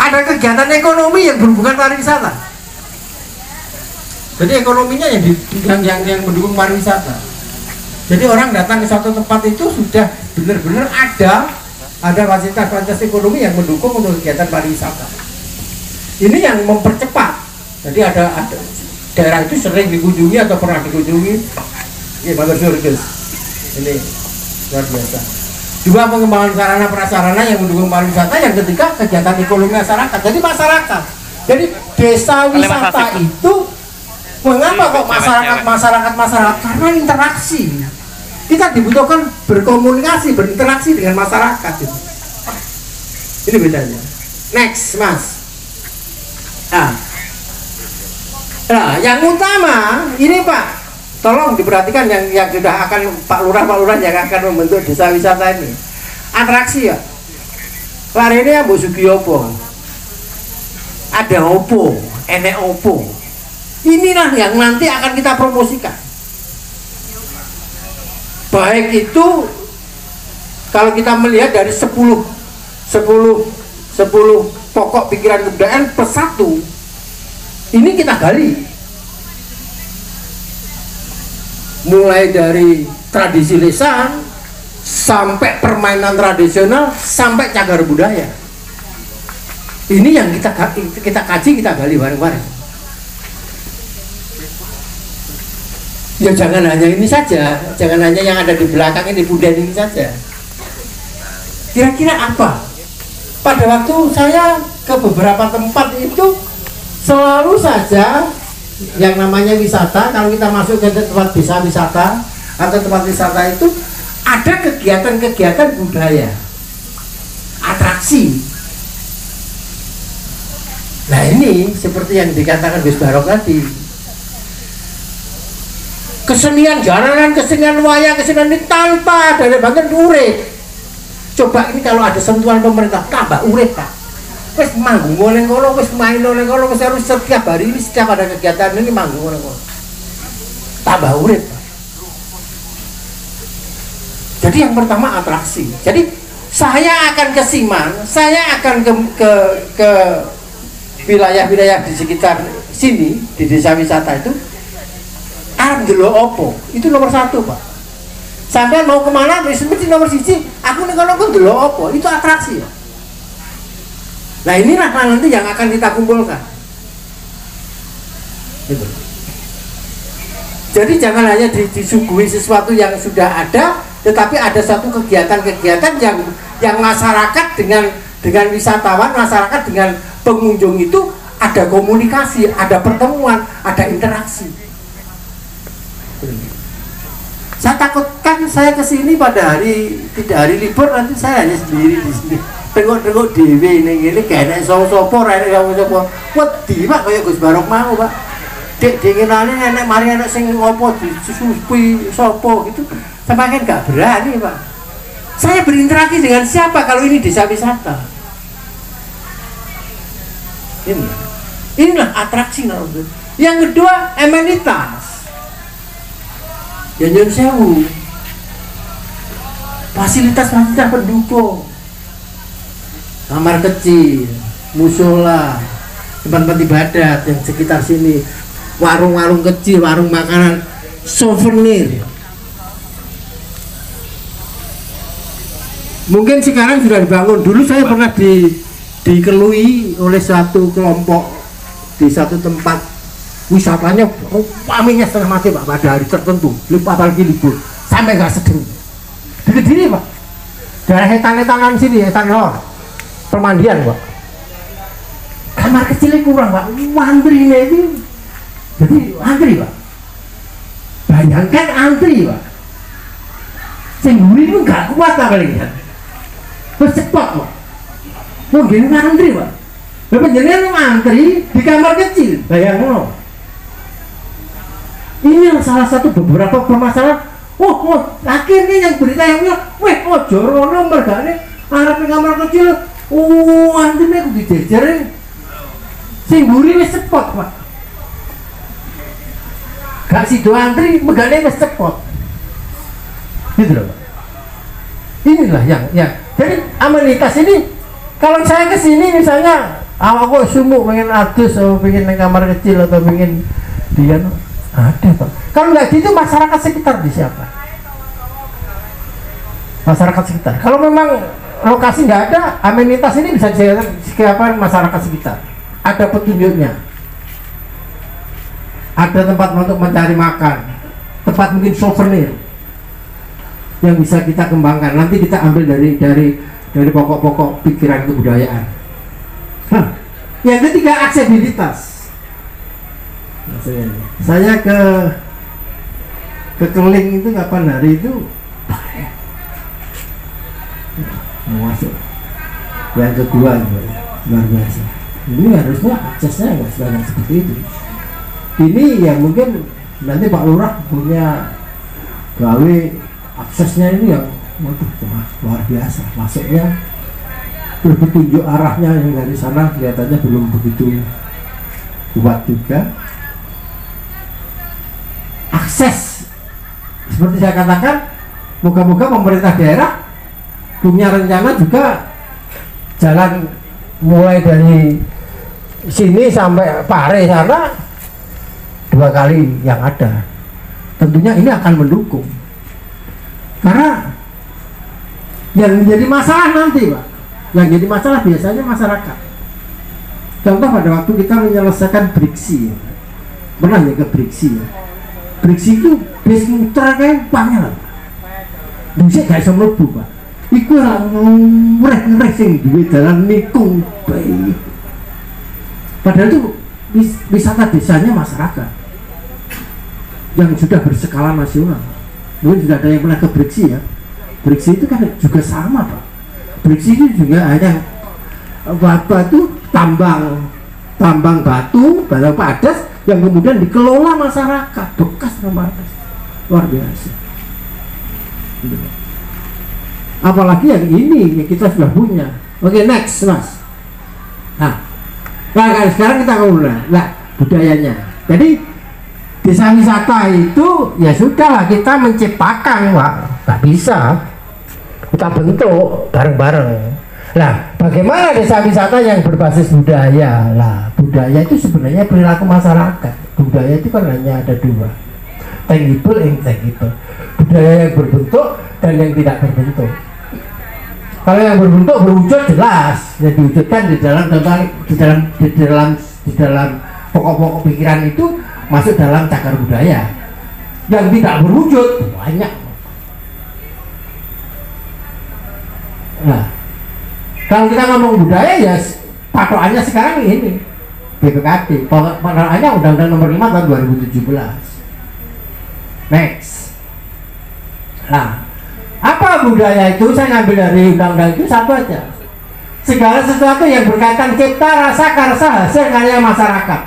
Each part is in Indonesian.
ada kegiatan ekonomi yang berhubungan pariwisata. Jadi ekonominya yang mendukung pariwisata. Jadi orang datang ke suatu tempat itu sudah benar-benar ada fasilitas ekonomi yang mendukung untuk kegiatan pariwisata. Ini yang mempercepat. Jadi ada daerah itu sering dikunjungi atau pernah dikunjungi. Ini bagus guys. Ini luar biasa. Dua, pengembangan sarana prasarana yang mendukung pariwisata. Yang ketiga, kegiatan ekonomi masyarakat. Jadi masyarakat. Jadi desa wisata itu mengapa kok masyarakat? Karena interaksi. Kita dibutuhkan berkomunikasi, berinteraksi dengan masyarakat. Ini bedanya. Next, Mas. Nah, yang utama ini Pak, tolong diperhatikan yang sudah akan Pak Lurah yang akan membentuk desa wisata ini. Atraksi ya. Lari ini yang Bosugi opo. Ada opo, enek opo. Inilah yang nanti akan kita promosikan. Baik itu kalau kita melihat dari 10 pokok pikiran kebudayaan plus 1 ini kita gali, mulai dari tradisi lisan sampai permainan tradisional sampai cagar budaya. Ini yang kita kaji, kita gali bareng-bareng. Ya jangan hanya ini saja, jangan hanya yang ada di belakang ini, Bunda ini saja. Kira-kira apa? Pada waktu saya ke beberapa tempat itu selalu saja yang namanya wisata, kalau kita masuk ke tempat desa wisata atau tempat wisata itu ada kegiatan-kegiatan budaya, atraksi. Nah ini seperti yang dikatakan Gus Barok tadi. Kesenian jaranan, kesenian wayang, kesenian ini tanpa ada bantuan urip. Coba ini kalau ada sentuhan pemerintah tambah urip Pak. Wes manggung oleh kono, wes main oleh kono, wes harus setiap hari ini, setiap ada kegiatan ini manggung oleh kono. Tambah urip Pak. Jadi yang pertama atraksi. Jadi saya akan ke Siman, saya akan ke wilayah-wilayah di sekitar sini di desa wisata itu. Arep delok opo? Itu nomor 1 Pak. Sampai mau kemana? Mesti nomor 1. Aku nih kalau aku delok opo? Itu atraksi ya. Nah inilah nanti yang akan kita kumpulkan. Gitu. Jadi jangan hanya disuguhi sesuatu yang sudah ada, tetapi ada satu kegiatan-kegiatan yang masyarakat dengan wisatawan, masyarakat dengan pengunjung itu ada komunikasi, ada pertemuan, ada interaksi. Saya takutkan saya kesini pada tidak hari libur, nanti saya hanya sendiri di sini. Tengok-tengok dewe ini kayak sopo, wedi Pak kayak Gus Barok mau Pak. Dek dingenane nenek mari anak sing ngopo disusupi sopo gitu. Semakin gak berani Pak. Saya berinteraksi dengan siapa kalau ini desa wisata? Inilah atraksi menurut. Yang kedua amenitas. Ya nyun sewu, fasilitas pendukung, kamar kecil, musola, tempat-tempat ibadat yang sekitar sini, warung-warung kecil, warung makanan, souvenir. Mungkin sekarang sudah dibangun. Dulu saya pernah dikelui oleh satu kelompok di satu tempat. Wisatanya pamingnya setengah mati Pak pada hari tertentu, apalagi libur sampai nggak sedeng. Diri Pak, daerah etan-etanan sini, etan lor, pemandian Pak. Kamar kecilnya kurang Pak, antri ini, jadi antri Pak. Bayangkan antri Pak. Sengguri itu nggak kuat Pak kali ya. Bercepat Pak. Mungkin antri Pak. Bapak jenengan antri di kamar kecil, bayangkan. Ini salah satu beberapa permasalahan. Akhirnya yang berita yang bilang, jorono mergane arep ning kamar kecil. Antine aku dijejere. Sing mburi wis cepot, Pak. Gak sido antri, megane wis cepot. Gitu loh, Pak. Inilah yang. Jadi amenitas ini kalau saya ke sini misalnya Aku sumuk pengen adus atau pengen di kamar kecil atau pengen dia ada Pak. Kalau nggak gitu masyarakat sekitar di siapa? Masyarakat sekitar. Kalau memang lokasi nggak ada, amenitas ini bisa siapa masyarakat sekitar. Ada petunjuknya. Ada tempat untuk mencari makan, tempat mungkin souvenir yang bisa kita kembangkan. Nanti kita ambil dari pokok-pokok pikiran kebudayaan. Yang ketiga aksesibilitas. Saya ke Keling itu kapan hari itu mau masuk. Yang kedua luar biasa. Ini harusnya aksesnya nggak sebanyak seperti itu. Ini yang mungkin nanti Pak Lurah punya gawe aksesnya ini yang luar biasa. Masuknya berpetunjuk arahnya yang dari sana kelihatannya belum begitu kuat juga. Akses seperti saya katakan, moga-moga pemerintah daerah punya rencana juga jalan mulai dari sini sampai Pare sana 2 kali yang ada. Tentunya ini akan mendukung, karena yang menjadi masalah nanti Pak, yang jadi masalah biasanya masyarakat. Contoh pada waktu kita menyelesaikan Briksi, pernah ya ke Briksi ya. Briksi itu bis muter kayak panjang, bisa gak bisa melebu Pak. Iku ngereh sing duwe dalan nikung baik. Padahal itu wisata desanya masyarakat yang sudah berskala nasional. Mungkin sudah ada yang pernah ke Briksi ya. Briksi itu kan juga sama Pak. Briksi itu juga hanya batu tambang batu padas yang kemudian dikelola masyarakat, bekas masyarakat. Luar biasa. Apalagi yang ini yang kita sudah punya. Oke, next Mas. Nah sekarang kita ngomong budayanya. Jadi desa wisata itu ya sudahlah, kita menciptakan Pak, nggak bisa kita bentuk bareng-bareng. Nah, bagaimana desa wisata yang berbasis budaya? Lah, budaya itu sebenarnya perilaku masyarakat. Budaya itu kan hanya ada 2, tangible, intangible. Budaya yang berbentuk dan yang tidak berbentuk. Kalau yang berbentuk berwujud jelas, ya diwujudkan di dalam pokok-pokok pikiran itu masuk dalam cakar budaya. Yang tidak berwujud banyak. Nah, kalau kita ngomong budaya ya patokannya sekarang ini BPKB, patokannya Undang-Undang Nomor 5 tahun 2017. Next. Nah, apa budaya itu? Saya ngambil dari undang-undang itu satu aja. Segala sesuatu yang berkaitan cipta, rasa, karsa, hasil karya masyarakat.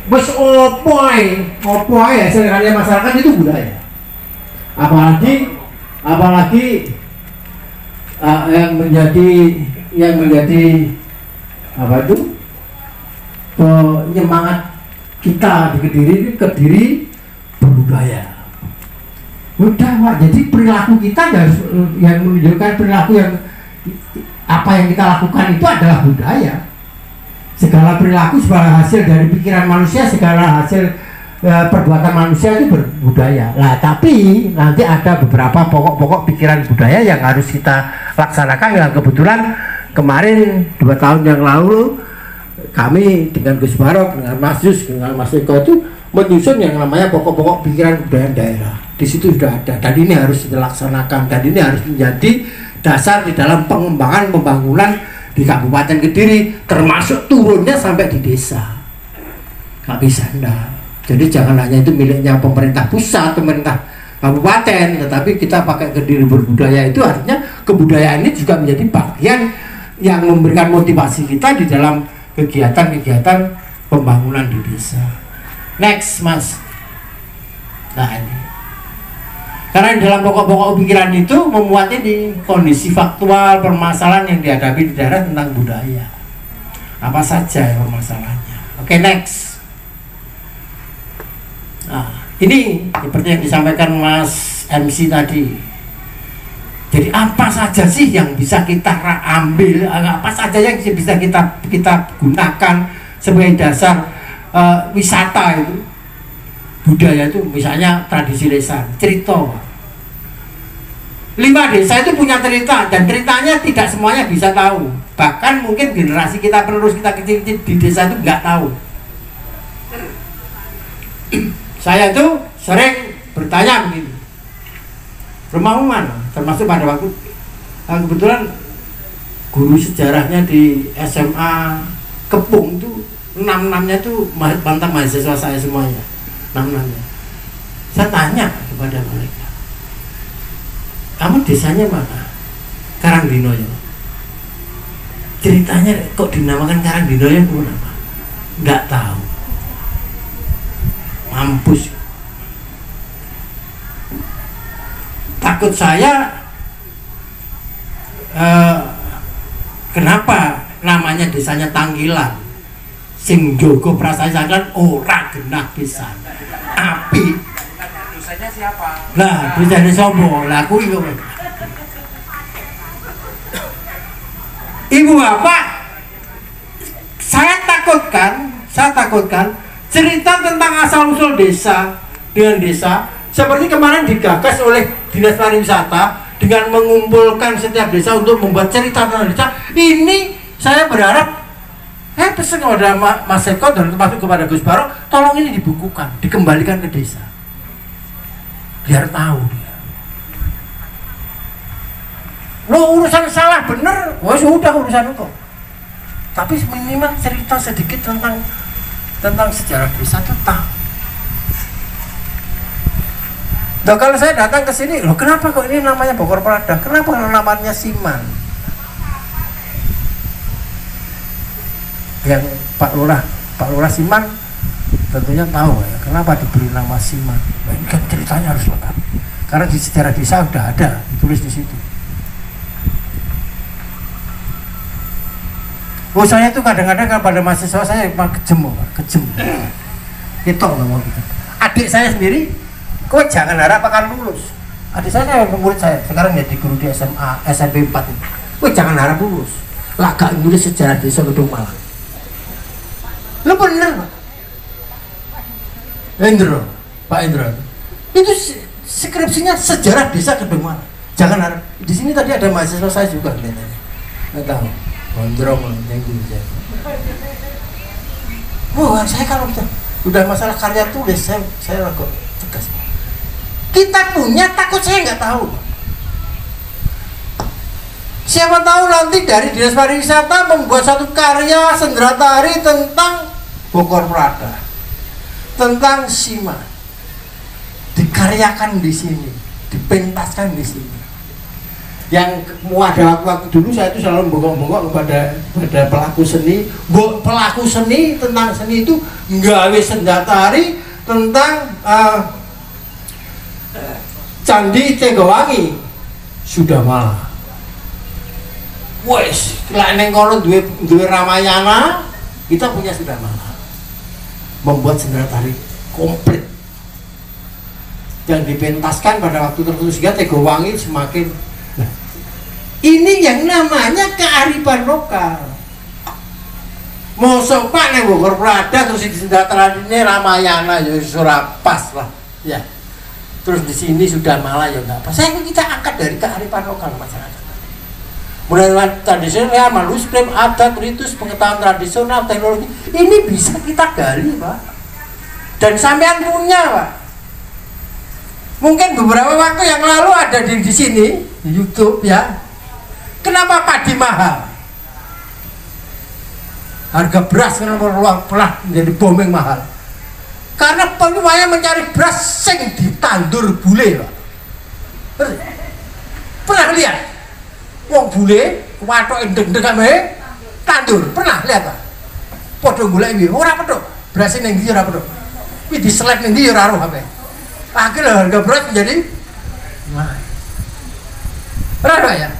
Bos opoy hasil karya masyarakat itu budaya. Apalagi yang menjadi apa itu penyemangat kita di Kediri berbudaya. Udah Pak, jadi perilaku kita yang menunjukkan perilaku yang apa yang kita lakukan itu adalah budaya. Segala perilaku, segala hasil dari pikiran manusia, segala hasil perbuatan manusia itu berbudaya. Nah, tapi nanti ada beberapa pokok-pokok pikiran budaya yang harus kita laksanakan. Yang kebetulan kemarin 2 tahun yang lalu kami dengan Gus Barok, dengan Mas Yus, dengan Mas Eko itu menyusun yang namanya pokok-pokok pikiran budaya daerah. Di situ sudah ada. Dan ini harus dilaksanakan. Dan ini harus menjadi dasar di dalam pengembangan pembangunan di Kabupaten Kediri, termasuk turunnya sampai di desa. Nggak bisa enggak. Jadi jangan hanya itu miliknya pemerintah pusat, pemerintah kabupaten, tetapi kita pakai Kediri berbudaya itu artinya kebudayaan ini juga menjadi bagian yang memberikan motivasi kita di dalam kegiatan-kegiatan pembangunan di desa. Next Mas. Nah ini. Karena di dalam pokok-pokok pikiran itu memuat ini kondisi faktual permasalahan yang dihadapi di daerah tentang budaya. Apa saja permasalahannya. Oke, next. Nah, ini seperti yang disampaikan Mas MC tadi. Jadi apa saja sih yang bisa kita ambil, apa saja yang bisa kita gunakan sebagai dasar wisata itu, budaya itu, misalnya tradisi desa, cerita. 5 desa itu punya cerita, dan ceritanya tidak semuanya bisa tahu. Bahkan mungkin generasi kita penerus kita kecil-kecil di desa itu nggak tahu. Saya tuh sering bertanya begini, rumahmu mana? Termasuk pada waktu kebetulan guru sejarahnya di SMA Kepung itu 6-6-nya tuh mantan mahasiswa saya semuanya, 6-6-nya. Saya tanya kepada mereka, kamu desanya mana? Karangdinoyo. Ceritanya kok dinamakan Karangdinoyo kenapa? Nggak tahu. Mampus. Takut saya kenapa namanya desanya Tangkilan? Sing jogo prasajakan ora genah pisan. Api. Dosanya siapa? Lah, desane sopo? Lah aku iku. Ibu bapak, saya takutkan cerita tentang asal usul desa dengan desa seperti kemarin digagas oleh Dinas Pariwisata dengan mengumpulkan setiap desa untuk membuat cerita tentang desa. Ini saya berharap pesan kepada Mas Eko dan termasuk kepada Gus Baro, tolong ini dibukukan, dikembalikan ke desa biar tahu dia. Lo urusan salah bener, wah sudah urusan itu. Tapi minimal cerita sedikit tentang sejarah desa itu tahu. Nah, kalau saya datang ke sini, loh kenapa kok ini namanya Bogor Prada? Kenapa namanya Siman? Yang Pak Lurah Siman tentunya tahu ya, kenapa diberi nama Siman. Nah, ini kan ceritanya harus lengkap. Karena di sejarah desa sudah ada, ditulis di situ. Oh, saya tuh kadang-kadang pada mahasiswa saya emang kejem. Itu nggak mau gitu. Adik saya sendiri, kowe jangan harap akan lulus. Adik saya yang murid saya, sekarang jadi guru di SMA, SMP 4 itu. Kowe jangan harap lulus. Lah gak nulis sejarah desa Kedung Malang. Lo bener, Pak. Pak Indro. Itu skripsinya sejarah desa Kedung Malang. Jangan harap. Di sini tadi ada mahasiswa saya juga kelihatannya. Nggak tahu. Gondrong mengikuti saya. Wah, saya kalau udah masalah karya tulis, saya agak tegas. Kita punya, takut saya nggak tahu. Siapa tahu nanti dari Dinas Pariwisata membuat satu karya sendratari tentang Bogor Prada, tentang Sima, dikaryakan di sini, dipentaskan di sini. Yang ada waktu dulu saya itu selalu bongkok-bongkok kepada pelaku seni. Pelaku seni tentang seni itu nggawe sendratari tentang Candi Tegowangi sudah malah. Wes, lek ning kono duwe Ramayana, kita punya sudah malah. Membuat sendratari komplit yang dipentaskan pada waktu tertentu sehingga Tegowangi semakin. Nah, ini yang namanya kearifan lokal. Mosok Pak ning Bogor Prada terus di sendratari ini Ramayana ya surah pas lah. Ya. Terus di sini sudah malah ya enggak apa. Saya kita angkat dari kearifan lokal masyarakat. Mulai tradisional, manuskrip, adat, ritus, pengetahuan tradisional, teknologi, ini bisa kita gali, Pak. Dan sampean punya, Pak. Mungkin beberapa waktu yang lalu ada di sini, di YouTube ya. Kenapa padi mahal? Harga beras kenapa pelah menjadi booming mahal? Karena peluangnya mencari beras sing ditandur bule, Pak. Pernah lihat? Wong bule, watok endeng-endeng kame tandur, pernah lihat, Pak? Padha golek iki, ora petuk. Beras ning ndi ora petuk. Kuwi diselek ning ndi ora roh kabeh. Akhirnya harga beras menjadi mahal. Pernah ya?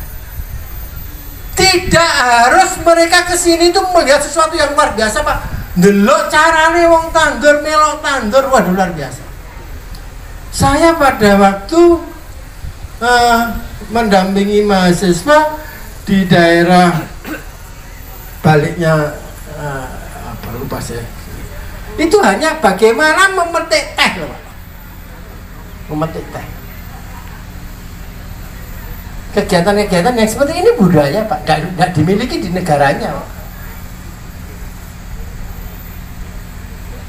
Tidak harus mereka kesini itu melihat sesuatu yang luar biasa, Pak. Delok carane wong tandur, melok tandur, waduh luar biasa. Saya pada waktu mendampingi mahasiswa di daerah baliknya apa lupa saya. Itu hanya bagaimana memetik teh loh, Pak. Memetik teh. Kegiatan-kegiatan yang seperti ini budaya, Pak, tidak dimiliki di negaranya, Pak.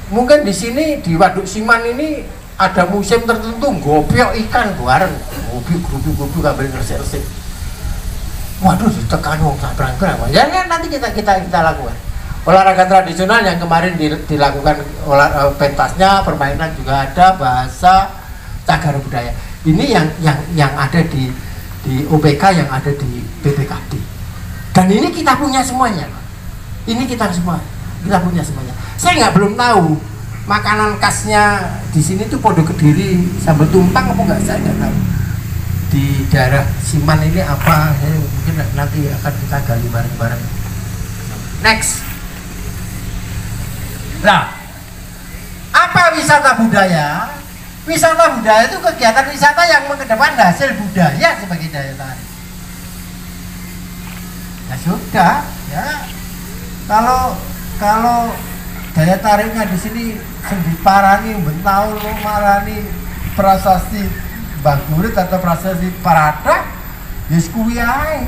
Mungkin di sini di Waduk Siman ini ada musim tertentu gopiok ikan bareng, gopi ambil resik-resik. Waduh, ditekan wong sabrang berapa? Ya nanti kita lakukan. Olahraga tradisional yang kemarin dilakukan pentasnya, permainan juga ada, bahasa cagar budaya. Ini yang ada di OPK, yang ada di BPKD. Dan ini kita punya semuanya. Ini kita punya semuanya. Saya belum tahu makanan khasnya di sini tuh Pondok Kediri sambal tumpang apa enggak, saya nggak tahu. Di daerah Siman ini apa? Mungkin nanti akan kita gali bareng-bareng. Next. Nah, apa wisata budaya? Wisata budaya itu kegiatan wisata yang mengedepankan hasil budaya sebagai daya tarik. Ya sudah, ya. Kalau daya tariknya di sini Sendi Parani, Bentaul, Marani, prasasti Mbah Gurit atau prasasti Parada, ya kuwi ae.